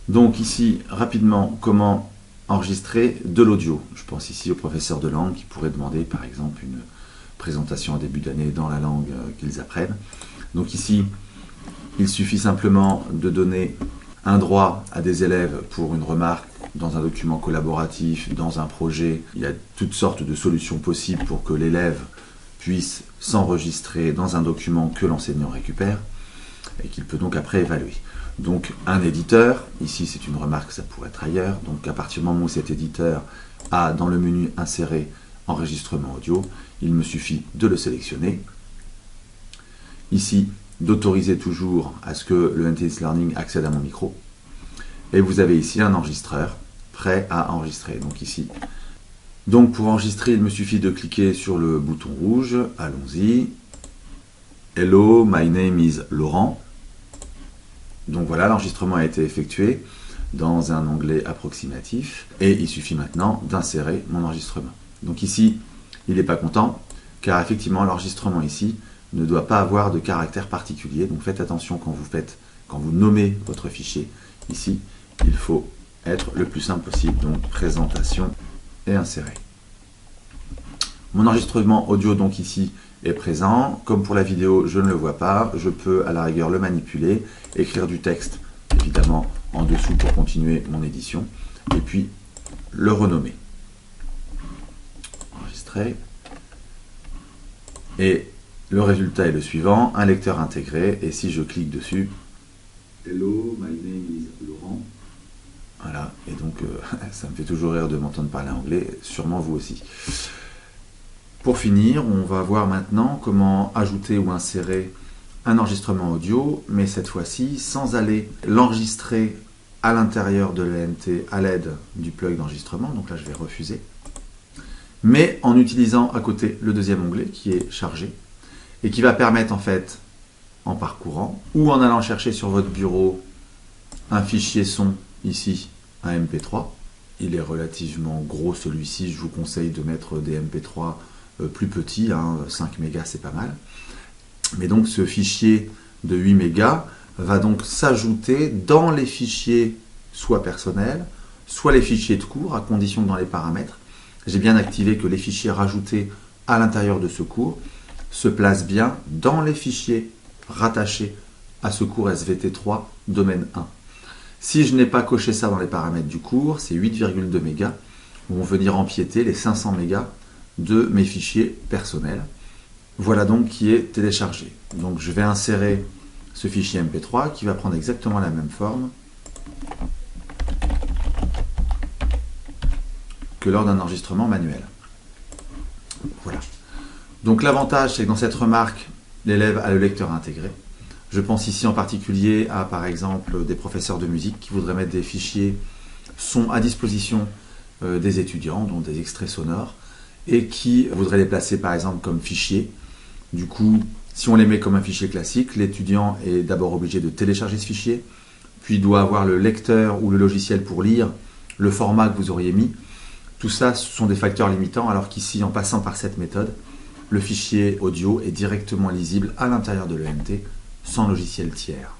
Donc ici, rapidement, comment enregistrer de l'audio. Je pense ici aux professeurs de langue qui pourraient demander par exemple une présentation en début d'année dans la langue qu'ils apprennent. Donc ici, il suffit simplement de donner un droit à des élèves pour une remarque dans un document collaboratif, dans un projet. Il y a toutes sortes de solutions possibles pour que l'élève puisse s'enregistrer dans un document que l'enseignant récupère et qu'il peut donc après évaluer. Donc un éditeur, ici c'est une remarque, ça pourrait être ailleurs, donc à partir du moment où cet éditeur a dans le menu inséré enregistrement audio, il me suffit de le sélectionner. Ici, d'autoriser toujours à ce que le NTS Learning accède à mon micro. Et vous avez ici un enregistreur prêt à enregistrer. Donc ici. Donc pour enregistrer, il me suffit de cliquer sur le bouton rouge. Allons-y. Hello, my name is Laurent. Donc voilà, l'enregistrement a été effectué dans un onglet approximatif. Et il suffit maintenant d'insérer mon enregistrement. Donc ici, il n'est pas content, car effectivement l'enregistrement ici ne doit pas avoir de caractère particulier. Donc faites attention quand vous nommez votre fichier. Ici, il faut être le plus simple possible. Donc présentation et insérer. Mon enregistrement audio donc ici est présent. Comme pour la vidéo, je ne le vois pas. Je peux à la rigueur le manipuler, écrire du texte évidemment en dessous pour continuer mon édition. Et puis le renommer. Enregistrer. Et le résultat est le suivant, un lecteur intégré, et si je clique dessus, hello, my name is Laurent. Voilà, et donc ça me fait toujours rire de m'entendre parler anglais, sûrement vous aussi. Pour finir, on va voir maintenant comment ajouter ou insérer un enregistrement audio, mais cette fois-ci sans aller l'enregistrer à l'intérieur de l'ENT à l'aide du plug d'enregistrement, donc là je vais refuser, mais en utilisant à côté le deuxième onglet qui est chargé, et qui va permettre en fait, en parcourant, ou en allant chercher sur votre bureau un fichier son, ici, un MP3. Il est relativement gros celui-ci, je vous conseille de mettre des MP3 plus petits, 5 mégas c'est pas mal. Mais donc ce fichier de 8 mégas va donc s'ajouter dans les fichiers soit personnels, soit les fichiers de cours, à condition que dans les paramètres, j'ai bien activé que les fichiers rajoutés à l'intérieur de ce cours se place bien dans les fichiers rattachés à ce cours SVT3 domaine 1. Si je n'ai pas coché ça dans les paramètres du cours, ces 8,2 mégas vont venir empiéter les 500 mégas de mes fichiers personnels. Voilà donc qui est téléchargé. Donc je vais insérer ce fichier MP3 qui va prendre exactement la même forme que lors d'un enregistrement manuel. Voilà. Donc l'avantage, c'est que dans cette remarque, l'élève a le lecteur intégré. Je pense ici en particulier à, par exemple, des professeurs de musique qui voudraient mettre des fichiers son à disposition des étudiants, dont des extraits sonores, et qui voudraient les placer, par exemple, comme fichiers. Du coup, si on les met comme un fichier classique, l'étudiant est d'abord obligé de télécharger ce fichier, puis doit avoir le lecteur ou le logiciel pour lire le format que vous auriez mis. Tout ça, ce sont des facteurs limitants, alors qu'ici, en passant par cette méthode, le fichier audio est directement lisible à l'intérieur de l'ENT sans logiciel tiers.